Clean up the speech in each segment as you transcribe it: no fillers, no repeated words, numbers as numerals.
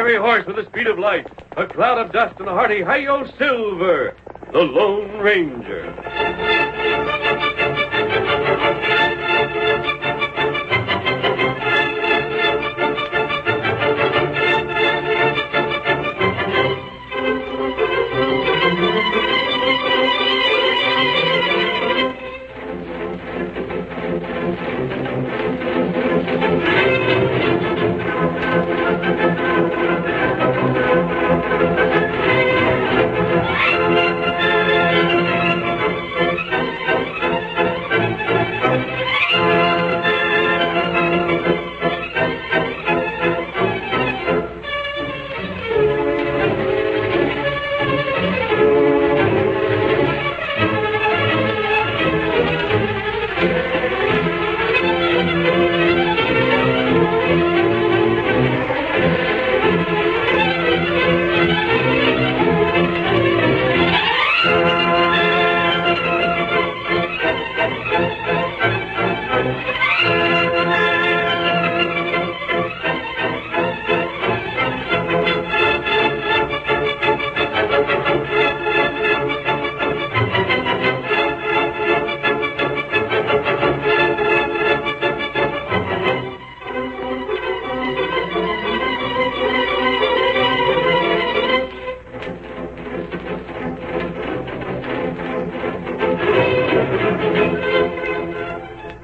fiery horse with the speed of light, a cloud of dust, and a hearty hi-yo silver, the Lone Ranger.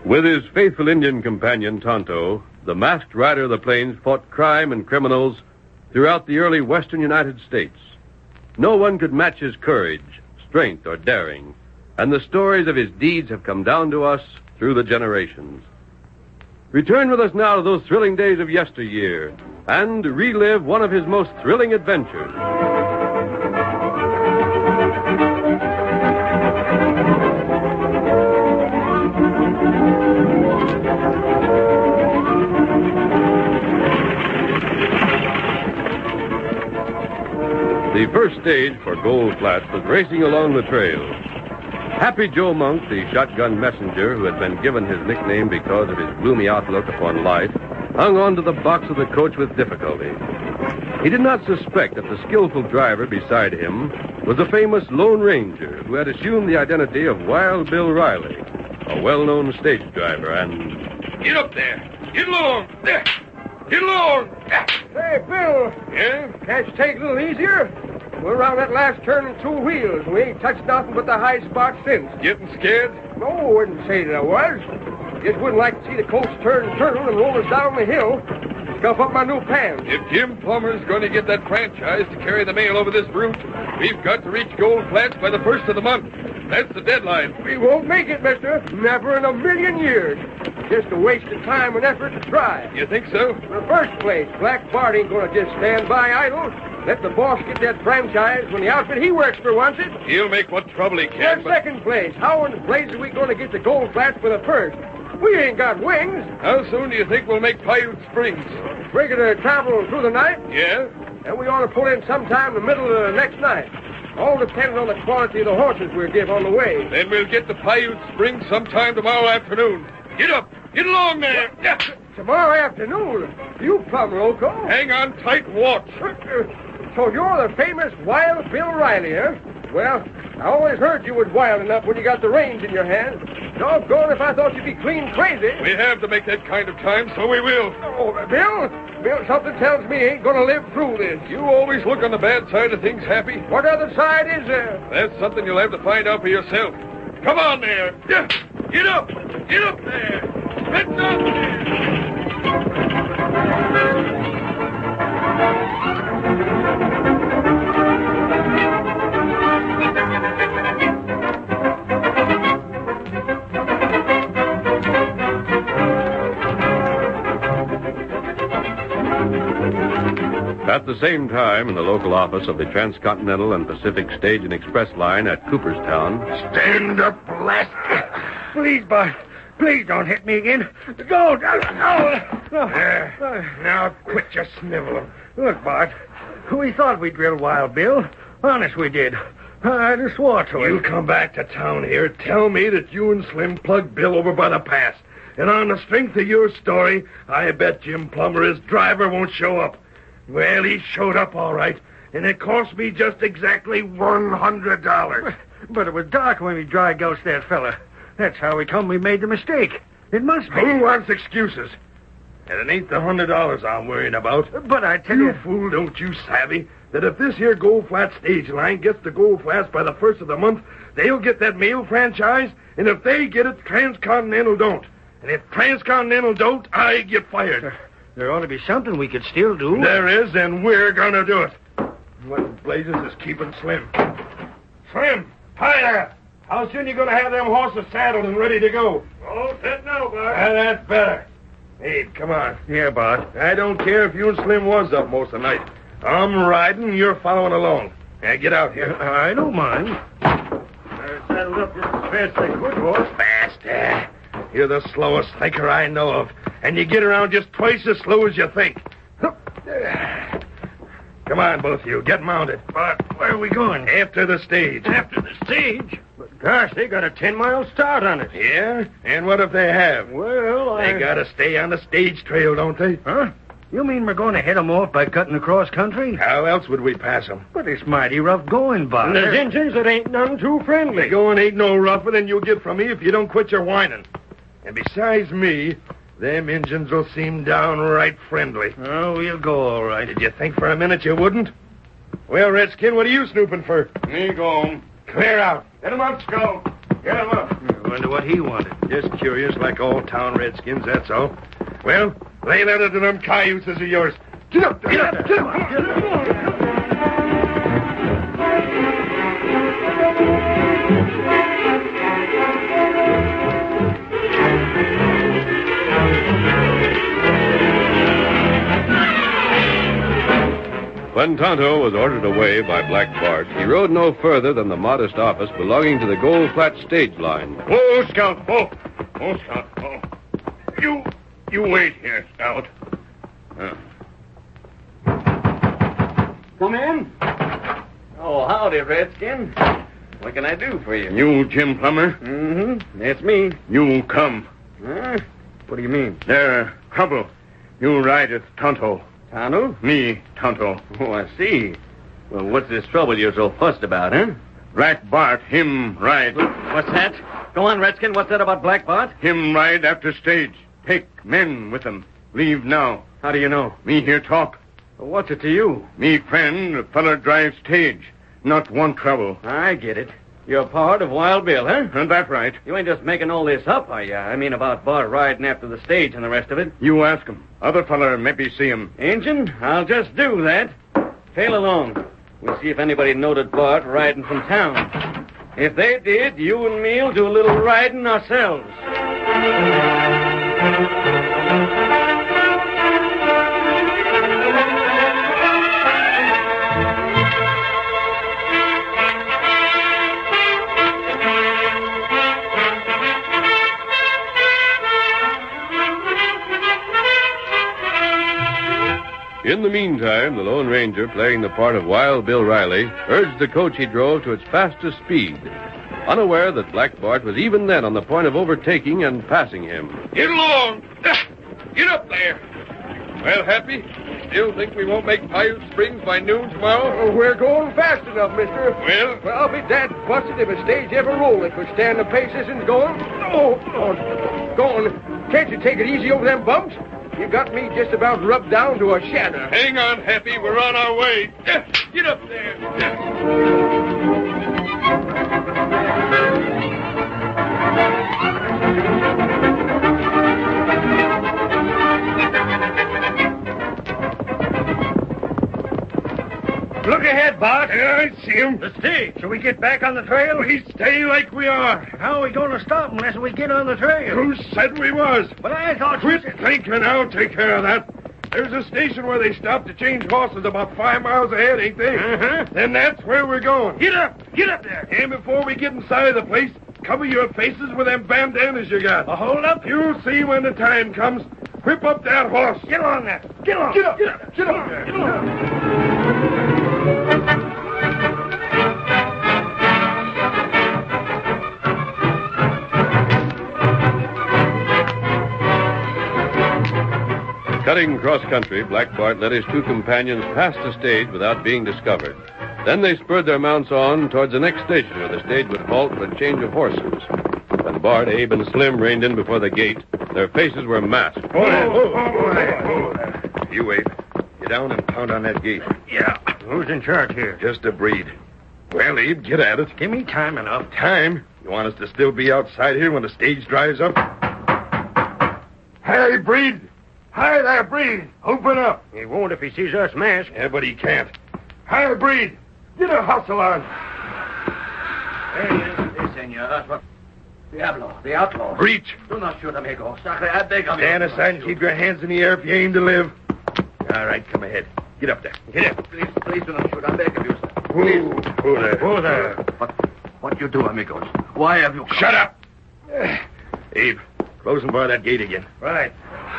With his faithful Indian companion, Tonto, the masked rider of the plains fought crime and criminals throughout the early western United States. No one could match his courage, strength, or daring, and the stories of his deeds have come down to us through the generations. Return with us now to those thrilling days of yesteryear and relive one of his most thrilling adventures. The first stage for Gold Flats was racing along the trail. Happy Joe Monk, the shotgun messenger who had been given his nickname because of his gloomy outlook upon life, hung on to the box of the coach with difficulty. He did not suspect that the skillful driver beside him was the famous Lone Ranger who had assumed the identity of Wild Bill Riley, a well-known stage driver, and... Get up there! Get along! There! Get along! Hey, Bill! Yeah? Can't you take it a little easier? We're around that last turn in 2 wheels. We ain't touched nothing but the high spot since. Getting scared? No, I wouldn't say that I was. Just wouldn't like to see the coach turn and turtle and roll us down the hill. Scuff up my new pants. If Jim Plummer's going to get that franchise to carry the mail over this route, we've got to reach Gold Flats by the 1st of the month. That's the deadline. We won't make it, mister. Never in a million years. Just a waste of time and effort to try. You think so? In the first place, Black Bart ain't going to just stand by idle. Let the boss get that franchise when the outfit he works for wants it. He'll make what trouble he can. In second place, how in the blazes are we going to get to Gold Flats for the first? We ain't got wings. How soon do you think we'll make Paiute Springs? Regular travel through the night? Yeah? And we ought to pull in sometime in the middle of the next night. All depends on the quality of the horses we'll give on the way. Then we'll get to Paiute Springs sometime tomorrow afternoon. Get up! Get along there! Tomorrow afternoon? You plumb loco. Hang on tight and watch. So you're the famous Wild Bill Riley, huh? Well, I always heard you was wild enough when you got the reins in your hand. Doggone if I thought you'd be clean crazy. We have to make that kind of time, so we will. Oh, Bill, something tells me he ain't going to live through this. You always look on the bad side of things, Happy. What other side is there? That's something you'll have to find out for yourself. Come on there. Get up. Get up there. Get up there. At the same time, in the local office of the Transcontinental and Pacific Stage and Express Line at Cooperstown... Stand up, blast it. Please, Bart. Please don't hit me again. Go. Now, quit your sniveling. Look, Bart, we thought we drilled Wild Bill. Honest, we did. I just swore to it. You come back to town here, tell me that you and Slim plugged Bill over by the pass. And on the strength of your story, I bet Jim Plummer, his driver, won't show up. Well, he showed up all right, and it cost me just exactly $100. But it was dark when we dry gulched that fella. That's how we made the mistake. It must be. Who wants excuses? And it ain't the $100 I'm worrying about. But I tell You you... fool, don't you savvy that if this here Gold Flat stage line gets to Gold Flats by the 1st of the month, they'll get that mail franchise, and if they get it, Transcontinental don't. And if Transcontinental don't, I get fired. There ought to be something we could still do. There is, and we're gonna do it. What in blazes is keeping Slim? Slim, hi there. How soon you gonna have them horses saddled and ready to go? Oh, set now, Bart. That's better. Hey, come on. Yeah, Bart. I don't care if you and Slim was up most of the night. I'm riding, and you're following along. Now, get out here. I don't mind. I saddled up just as fast as I could, boss. Fast? You're the slowest thinker I know of, and you get around just twice as slow as you think. Come on, both of you. Get mounted. Bart, where are we going? After the stage. After the stage? But gosh, they got a 10-mile start on it. Yeah? And what if they have? Well, They gotta stay on the stage trail, don't they? Huh? You mean we're going to head 'em off by cutting across country? How else would we pass them? But it's mighty rough going, Bart. There's Injuns that ain't none too friendly. The going ain't no rougher than you'll get from me if you don't quit your whining. And besides me, them Injuns will seem downright friendly. Oh, we'll go all right. Did you think for a minute you wouldn't? Well, Redskin, what are you snooping for? Me go. Clear out. Get him up, Skull. Get him up. I wonder what he wanted. Just curious, like all town Redskins, that's all. Well, lay that into them cayuses of yours. Get up there. Get up. Get up. Get up. When Tonto was ordered away by Black Bart, he rode no further than the modest office belonging to the Gold Flat stage line. Oh, Scout. Oh, Scout. Oh. You wait here, Scout. Come in. Oh, howdy, Redskin. What can I do for you? You Jim Plummer? Mm-hmm. That's me. You come. Huh? What do you mean? There, trouble. You ride at Tonto. Tonto? Me, Tonto. Oh, I see. Well, what's this trouble you're so fussed about, huh? Black Bart, him ride. What's that? Go on, Redskin. What's that about Black Bart? Him ride after stage. Take men with him. Leave now. How do you know? Me here talk. Well, what's it to you? Me friend, the feller drive stage. Not one trouble. I get it. You're part of Wild Bill, huh? That right. You ain't just making all this up, are you? I mean, about Bart riding after the stage and the rest of it. You ask him. Other feller maybe see him. Injun, I'll just do that. Tail along. We'll see if anybody noted Bart riding from town. If they did, you and me'll do a little riding ourselves. In the meantime, the Lone Ranger, playing the part of Wild Bill Riley, urged the coach he drove to its fastest speed, unaware that Black Bart was even then on the point of overtaking and passing him. Get along. Get up there. Well, Happy, still think we won't make Paiute Springs by noon tomorrow? Oh, we're going fast enough, mister. Well, I'll be dad busted if a stage ever roll that could stand the pace this is going. Oh, go on. Can't you take it easy over them bumps? You got me just about rubbed down to a shadow. hang on, Happy. We're on our way. Get up there. Look ahead, Bart. Yeah, I see him. The stage. Shall we get back on the trail? We stay like we are. How are we going to stop unless we get on the trail? Who said we was? But I thought Quit you said... thinking. I'll take care of that. There's a station where they stop to change horses about 5 miles ahead, ain't they? Uh-huh. Then that's where we're going. Get up there. And before we get inside of the place, cover your faces with them bandanas you got. Hold up. You'll see when the time comes. Whip up that horse. Get on there. Get on. Get up there. Get on. Cutting cross-country, Black Bart led his two companions past the stage without being discovered. Then they spurred their mounts on towards the next station where the stage would halt for a change of horses. When Bart, Abe, and Slim reined in before the gate, their faces were masked. You, Abe. Get down and pound on that gate. Yeah. Who's in charge here? Just a breed. Well, Abe, get at it. Give me time enough. Time? You want us to still be outside here when the stage drives up? Hey, Breed! Hi there, Breed! Open up! He won't if he sees us masked. Yeah, but he can't. Hi, Breed! Get a hustle on! There he is. Si, senor. Diablo, the outlaw. Breach! Do not shoot, amigo. Sacre, I beg of you. Stand aside and keep your hands in the air if you aim to live. All right, come ahead. Get up there. Get up. Please do not shoot. I beg of you, sir. Who there? Who there? What you do, amigos? Why have you come? Shut up! Abe, close and bar that gate again. Right.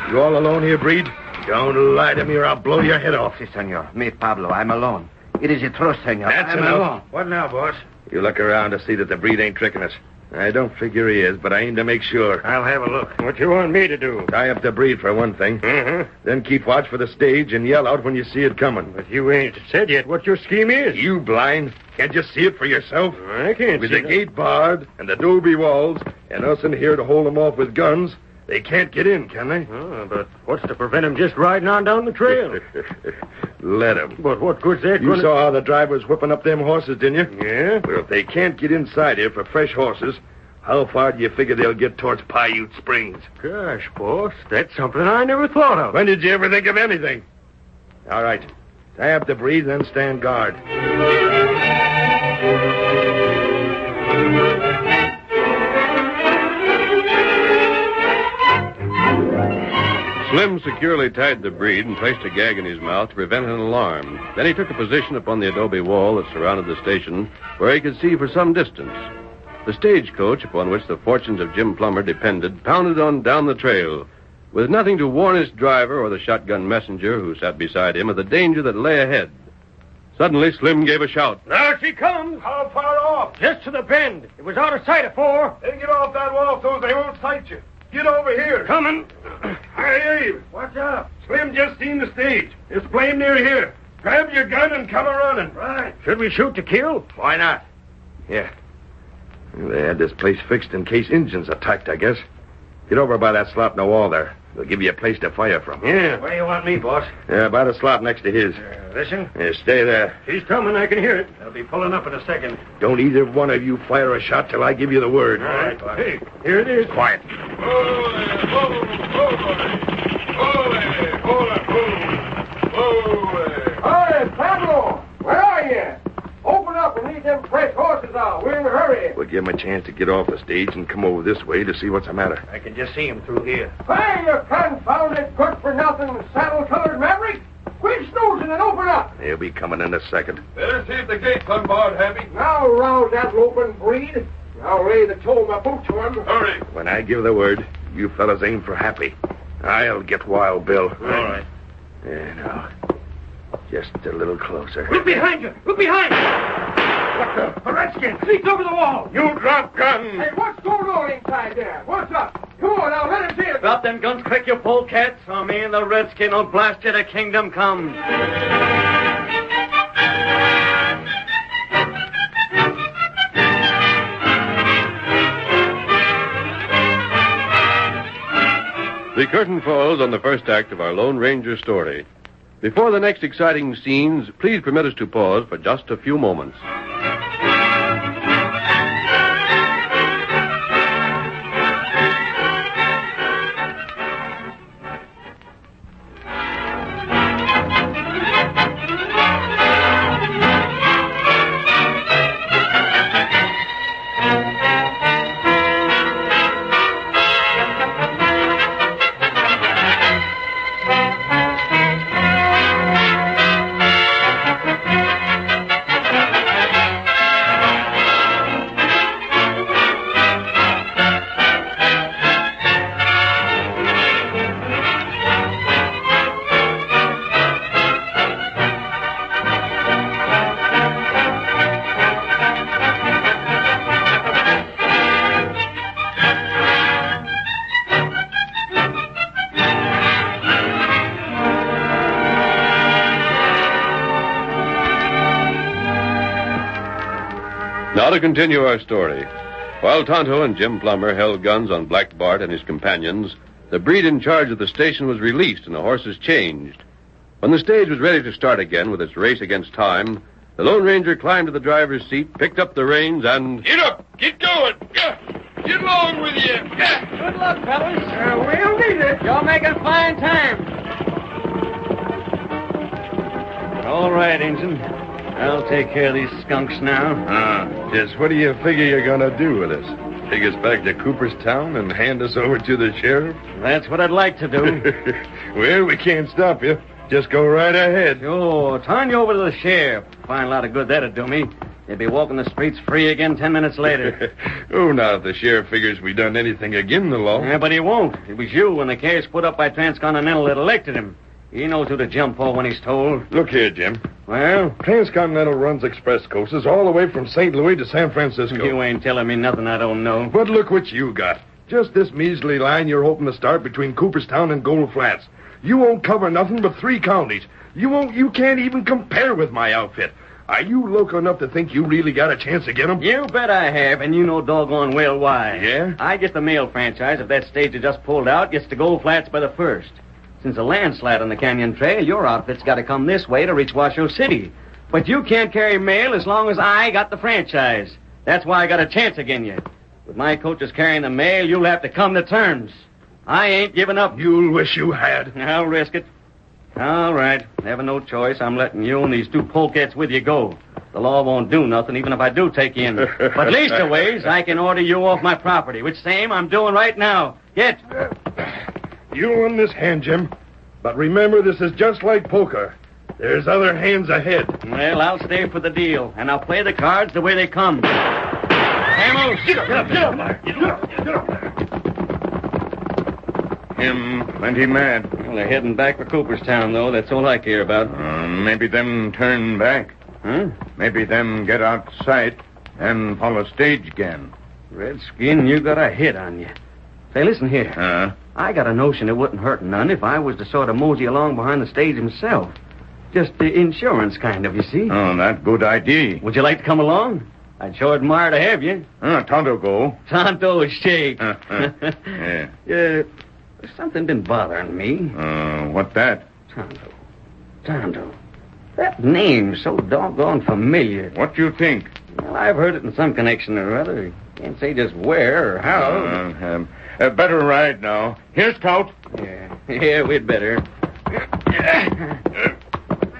You all alone here, Breed? Don't lie to me or I'll blow your head off. Si, senor. Me, Pablo. I'm alone. It is a truth, senor. That's I'm enough. alone. What now, boss? You look around to see that the Breed ain't tricking us. I don't figure he is, but I aim to make sure. I'll have a look. What you want me to do? Tie up the Breed for one thing. Mm-hmm. Then keep watch for the stage and yell out when you see it coming. But you ain't said yet what your scheme is. You blind? Can't you see it for yourself? I can't With see the that. gate barred and the adobe walls and us in here to hold them off with guns, they can't get in, can they? Oh, but what's to prevent him just riding on down the trail? Let them. But what good's that You gonna... saw how the driver was whipping up them horses, didn't you? Yeah? Well, if they can't get inside here for fresh horses, how far do you figure they'll get towards Paiute Springs? Gosh, boss, that's something I never thought of. When did you ever think of anything? All right. Tie up the Breed, then stand guard. Slim securely tied the Breed and placed a gag in his mouth to prevent an alarm. Then he took a position upon the adobe wall that surrounded the station, where he could see for some distance. The stagecoach, upon which the fortunes of Jim Plummer depended, pounded on down the trail, with nothing to warn its driver or the shotgun messenger who sat beside him of the danger that lay ahead. Suddenly, Slim gave a shout. There she comes. How far off? Just to the bend. It was out of sight afore. Then get off that wall so they won't sight you. Get over here. Coming. Hey, Abe. What's up? Slim just seen the stage. It's blame near here. Grab your gun and come a-running. Right. Should we shoot to kill? Why not? Yeah. They had this place fixed in case Indians attacked, I guess. Get over by that slot in the wall there. They'll give you a place to fire from. Yeah. Where do you want me, boss? Yeah, by the slot next to his. Listen. Yeah, stay there. She's coming. I can hear it. They'll be pulling up in a second. Don't either one of you fire a shot till I give you the word. All right, boss. Hey, here it is. Quiet. Hi, Pablo! Where are you? Open up and lead them fresh horses out. We're in a hurry. We'll give him a chance to get off the stage and come over this way to see what's the matter. I can just see him through here. Hey, you confounded good-for-nothing saddle-colored maverick! Quit snoozing and open up! He'll be coming in a second. Better see if the gate's unbarred, Happy. Now rouse that loping Breed. I'll lay the toe of my boot to him. Hurry. When I give the word, you fellas aim for Happy. I'll get Wild Bill. All right. Yeah, now. Just a little closer. Look behind you. Look behind you. What the? A redskin. Sneaked over the wall. You drop gun! Hey, what's going on inside there? What's up? Come on now, let him see it. Drop them guns quick, you polecats, or me and the redskin will blast you to kingdom come. The curtain falls on the first act of our Lone Ranger story. Before the next exciting scenes, please permit us to pause for just a few moments. Now to continue our story. While Tonto and Jim Plummer held guns on Black Bart and his companions, the breed in charge of the station was released and the horses changed. When the stage was ready to start again with its race against time, the Lone Ranger climbed to the driver's seat, picked up the reins, and... Get up! Get going! Get along with you! Good luck, fellas. We'll need it. You're making fine time. All right, Injun. I'll take care of these skunks now. Just what do you figure you're going to do with us? Take us back to Cooperstown and hand us over to the sheriff? That's what I'd like to do. Well, we can't stop you. Just go right ahead. Sure. Turn you over to the sheriff. Find a lot of good that'd do me. You'd be walking the streets free again 10 minutes later. Oh, now, if the sheriff figures we done anything against the law. Yeah, but he won't. It was you and the case put up by Transcontinental that elected him. He knows who to jump for when he's told. Look here, Jim. Well? Transcontinental runs express coasters all the way from St. Louis to San Francisco. You ain't telling me nothing I don't know. But look what you got. Just this measly line you're hoping to start between Cooperstown and Gold Flats. You won't cover nothing but 3 counties. You can't even compare with my outfit. Are you local enough to think you really got a chance to get them? You bet I have, and you know doggone well why. Yeah? I get the mail franchise if that stage that just pulled out gets to Gold Flats by the 1st. Since a landslide on the Canyon Trail, your outfit's got to come this way to reach Washoe City. But you can't carry mail as long as I got the franchise. That's why I got a chance again you. With my coaches carrying the mail, you'll have to come to terms. I ain't giving up. You'll wish you had. I'll risk it. All right. Having no choice, I'm letting you and these 2 polecats with you go. The law won't do nothing, even if I do take you in. But leastways, I can order you off my property, which same I'm doing right now. Get. You won this hand, Jim. But remember, this is just like poker. There's other hands ahead. Well, I'll stay for the deal, and I'll play the cards the way they come. Camels! Get up there. Him plenty mad. Well, they're heading back for Cooperstown, though. That's all I care about. Maybe them turn back. Huh? Maybe them get outside and follow stage again. Redskin, you got a hit on you. Say, listen here. I got a notion it wouldn't hurt none if I was to sort of mosey along behind the stage himself. Just the insurance kind of, you see. Oh, that good idea. Would you like to come along? I'd sure admire to have you. Tonto go. Tonto shake. Yeah. There's something been bothering me. What that? Tonto. That name's so doggone familiar. What you think? Well, I've heard it in some connection or other. Can't say just where or how. Better ride now. Here, Scout. Yeah, we'd better.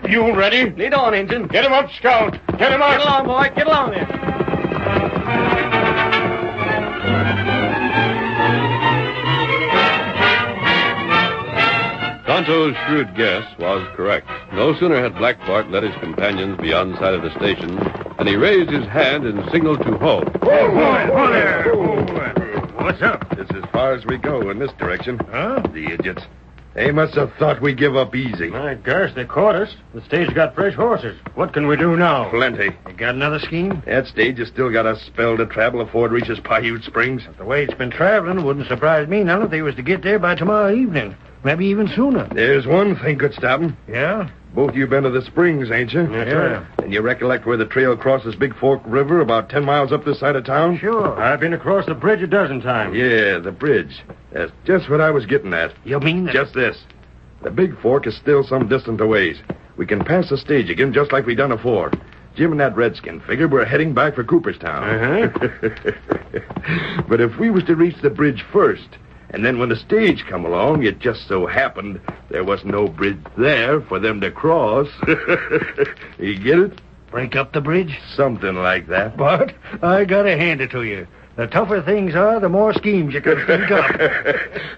You ready? Lead on, Injun. Get him up, Scout. Get him up. Get along, boy. Get along there. Tonto's shrewd guess was correct. No sooner had Black Bart led his companions beyond sight of the station than he raised his hand and signaled to halt. Whoa there. What's up? It's as far as we go in this direction. Huh? The idiots. They must have thought we'd give up easy. My gosh, they caught us. The stage got fresh horses. What can we do now? Plenty. You got another scheme? That stage has still got a spell to travel before it reaches Paiute Springs. The way it's been traveling wouldn't surprise me none if they was to get there by tomorrow evening. Maybe even sooner. There's one thing could stop them. Yeah? Both you been to the Springs, ain't you? That's right. And you recollect where the trail crosses Big Fork River about 10 miles up this side of town? Sure. I've been across the bridge a dozen times. Yeah, the bridge. That's just what I was getting at. You mean that... Just this. The Big Fork is still some distance away. We can pass the stage again just like we done afore. Jim and that redskin figured we're heading back for Cooperstown. But if we was to reach the bridge first, and then when the stage come along, it just so happened there was no bridge there for them to cross. You get it? Break up the bridge? Something like that. But I gotta hand it to you. The tougher things are, the more schemes you can think up.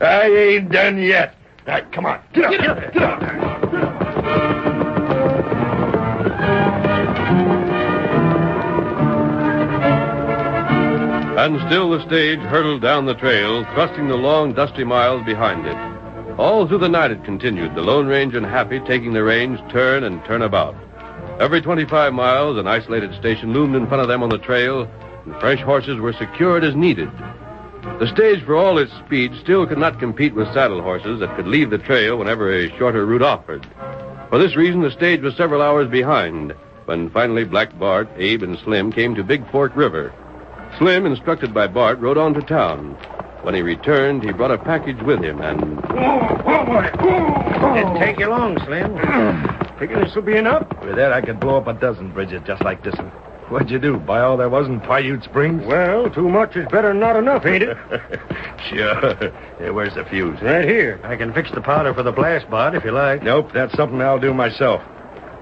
I ain't done yet. All right, come on. Get up. Get up. And still the stage hurtled down the trail, thrusting the long, dusty miles behind it. All through the night it continued, the Lone Ranger and Happy taking the reins turn and turn about. Every 25 miles, an isolated station loomed in front of them on the trail, and fresh horses were secured as needed. The stage, for all its speed, still could not compete with saddle horses that could leave the trail whenever a shorter route offered. For this reason, the stage was several hours behind, when finally Black Bart, Abe, and Slim came to Big Fork River. Slim, instructed by Bart, rode on to town. When he returned, he brought a package with him, and... Didn't take you long, Slim. Figure this will be enough? With that, I could blow up a dozen bridges just like this one. What'd you do? Buy all there was in Paiute Springs? Well, too much is better than not enough, ain't it? Sure. Hey, where's the fuse? Right here. I can fix the powder for the blast, Bart, if you like. Nope, that's something I'll do myself.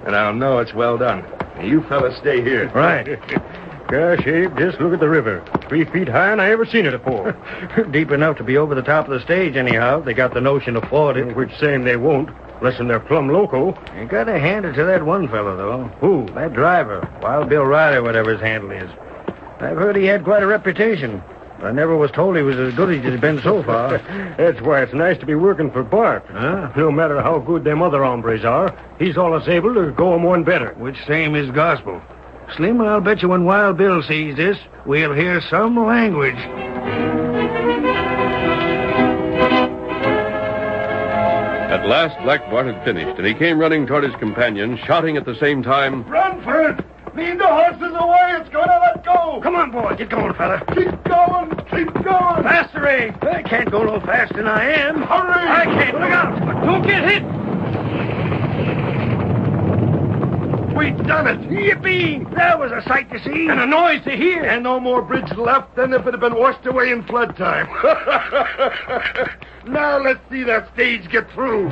And I'll know it's well done. You fellas stay here. Right. Gosh, Abe, just look at the river. 3 feet high, and I ever seen it afore. Deep enough to be over the top of the stage, anyhow. They got the notion to ford it. Which saying they won't, unless they're plumb local. You gotta hand it to that one fellow, though. Who? That driver. Wild Bill Riley, whatever his handle is. I've heard he had quite a reputation. I never was told he was as good as he's been so far. That's why it's nice to be working for Bart. Huh? No matter how good them other hombres are, he's always able to go 'em one better. Which same is gospel. Slim, I'll bet you when Wild Bill sees this, we'll hear some language. At last, Black Bart had finished, and he came running toward his companion, shouting at the same time, Run for it! Lead the horses away! It's going to let go! Come on, boy. Get going, fella. Keep going! Keep going! Faster, Abe. I can't go no faster than I am. Hurry! I can't. Look out. Don't get hit. We've done it! Yippee! That was a sight to see. And a noise to hear. And no more bridge left than if it had been washed away in flood time. Now let's see that stage get through.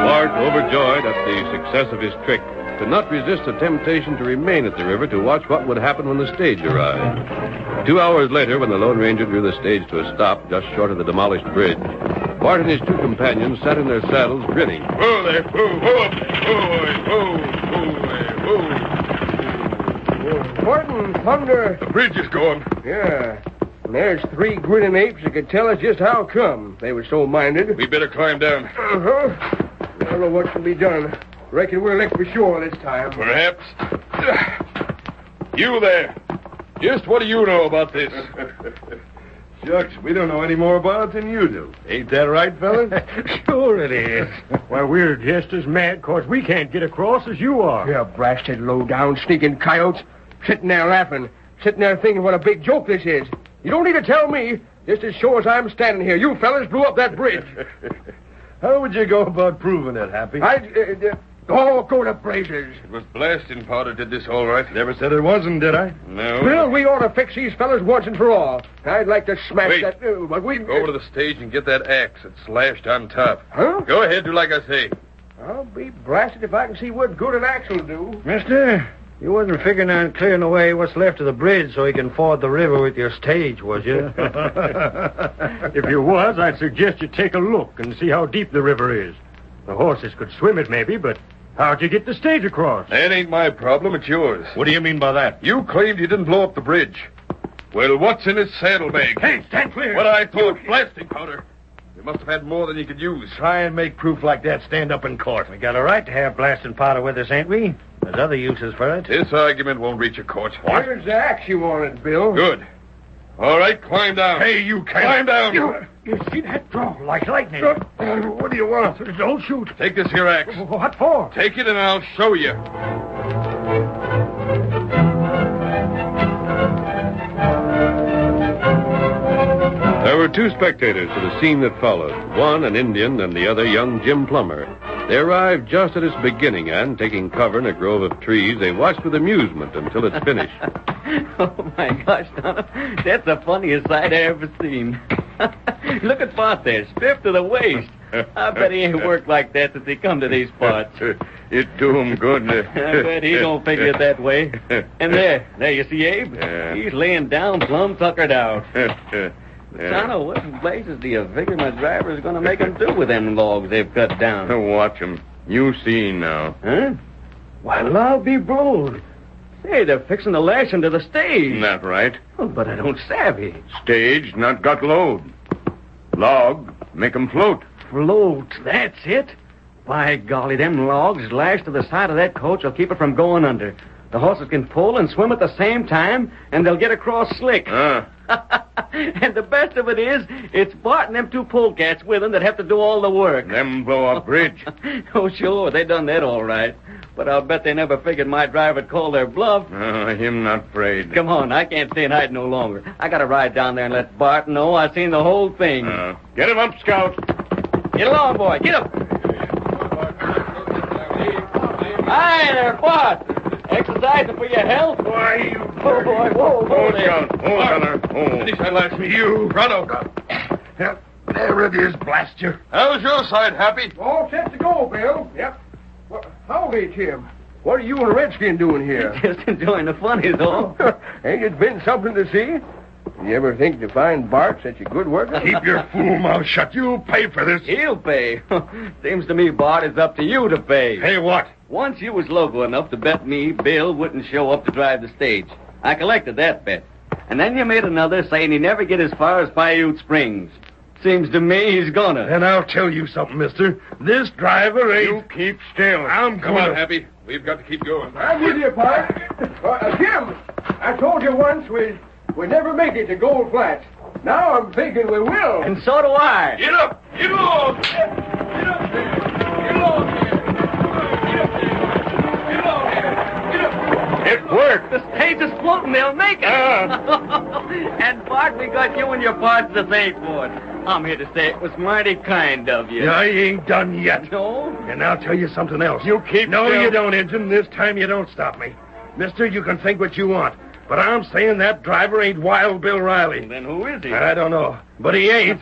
Bart, overjoyed at the success of his trick, could not resist the temptation to remain at the river to watch what would happen when the stage arrived. 2 hours later, when the Lone Ranger drew the stage to a stop just short of the demolished bridge, Bart and his 2 companions sat in their saddles, grinning. Whoa there, whoa, whoa, whoa, whoa, whoa. Martin, thunder. The bridge is going. Yeah. And there's 3 grinning apes that could tell us just how come they were so minded. We better climb down. Uh-huh. I don't know what can be done. Reckon we're licked for sure this time. Perhaps. You there. Just what do you know about this? Shucks, we don't know any more about it than you do. Ain't that right, fellas? Sure it is. Why, we're just as mad because we can't get across as you are. Yeah, blasted low-down sneaking coyotes. Sitting there laughing. Sitting there thinking what a big joke this is. You don't need to tell me. Just as sure as I'm standing here, you fellas blew up that bridge. How would you go about proving it, Happy? Oh, go to blazes. It was blasting powder did this all right. Never said it wasn't, did I? No. Bill, we ought to fix these fellas once and for all. I'd like to smash Wait. that... but we... Go over to the stage and get that axe that's slashed on top. Huh? Go ahead, do like I say. I'll be blasted if I can see what good an axe will do. Mister, you wasn't figuring on clearing away what's left of the bridge so you can ford the river with your stage, was you? If you was, I'd suggest you take a look and see how deep the river is. The horses could swim it, maybe, but how'd you get the stage across? That ain't my problem, it's yours. What do you mean by that? You claimed you didn't blow up the bridge. Well, what's in his saddlebag? Hey, stand clear. What I thought blasting powder. You must have had more than you could use. Try and make proof like that stand up in court. We got a right to have blasting powder with us, ain't we? There's other uses for it. This argument won't reach a court. Here's the axe you wanted, Bill. Good. All right, climb down. Hey, you can't. Climb down. You see that draw like lightning? What do you want? Don't shoot. Take this here axe. What for? Take it and I'll show you. There were 2 spectators to the scene that followed. One, an Indian, and the other, young Jim Plummer. They arrived just at its beginning, and, taking cover in a grove of trees, they watched with amusement until it finished. Oh, my gosh, Donna. That's the funniest sight I ever seen. Look at Bart there, stiff to the waist. I bet he ain't worked like that since he come to these parts. It do him good. I bet he don't figure it that way. And there you see Abe? Yeah. He's laying down plumb tuckered out. Donna, what in blazes do you figure my driver's going to make him do with them logs they've cut down? Watch him. You see now. Huh? Well, I'll be blowed. Say, they're fixing to lash him to the stage. That right? Oh, but I don't savvy. Stage not got load. Log make 'em float. Float, that's it. By golly, them logs lashed to the side of that coach will keep it from going under. The horses can pull and swim at the same time, and they'll get across slick. And the best of it is, it's Bart and them two polecats with him that have to do all the work. Them blow up bridge. Oh, sure, they done that all right. But I'll bet they never figured my driver'd call their bluff. Him not afraid. Come on, I can't stay and hide no longer. I gotta ride down there and let Bart know I seen the whole thing. Get him up, Scout. Get along, boy. Get up. Hi there, Bart. Exercising for your health? Why, you... Oh, boy. Whoa there. Scout. Feller. Finish that last me. You, Pronto. There it is, blast you. How's your side, Happy? All set to go, Bill. Yep. Well, howdy, Jim. What are you and Redskin doing here? Just enjoying the fun is all. Ain't it been something to see? You ever think to find Bart such a good worker? Keep your fool mouth shut. You'll pay for this. He'll pay. Seems to me, Bart, it's up to you to pay. Pay what? Once you was local enough to bet me Bill wouldn't show up to drive the stage. I collected that bet. And then you made another saying he never get as far as Paiute Springs. Seems to me he's gonna. And I'll tell you something, mister. This driver ain't... You keep still. I'm Come going on, Happy. We've got to keep going. I'm with you, Bart. Jim, I told you once we never make it to Gold Flats. Now I'm thinking we will. And so do I. Get up! Get along! Get up there! Get along there! Get up there! Get along there! Get up! It worked. The stage is floating. They'll make it. And, Bart, we got you and your parts to thank for it. I'm here to say it was mighty kind of you. I ain't done yet. No? And I'll tell you something else. You keep No, still. you don't, Injun. This time you don't stop me. Mister, you can think what you want. But I'm saying that driver ain't Wild Bill Riley. Then who is he? I don't know. But he ain't.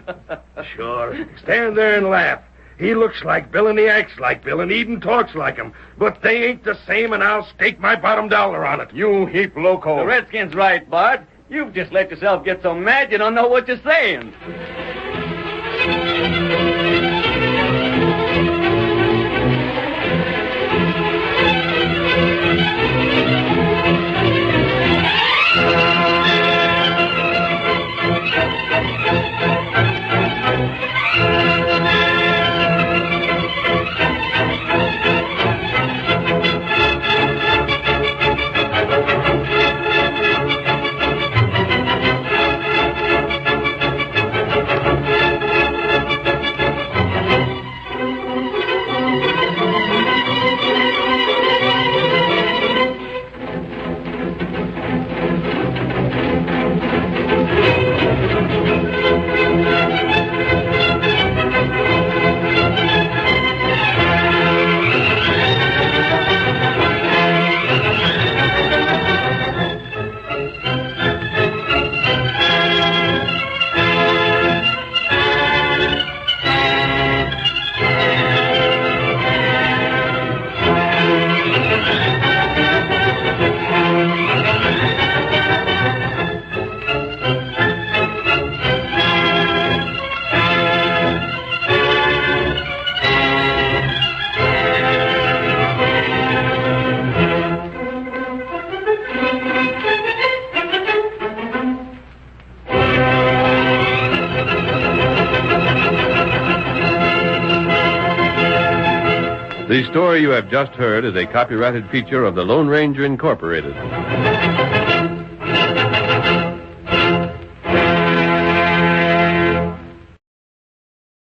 Sure. Stand there and laugh. He looks like Bill and he acts like Bill and even talks like him. But they ain't the same, and I'll stake my bottom dollar on it. You heap loco. The Redskin's right, Bart. You've just let yourself get so mad you don't know what you're saying. The story you have just heard is a copyrighted feature of the Lone Ranger Incorporated.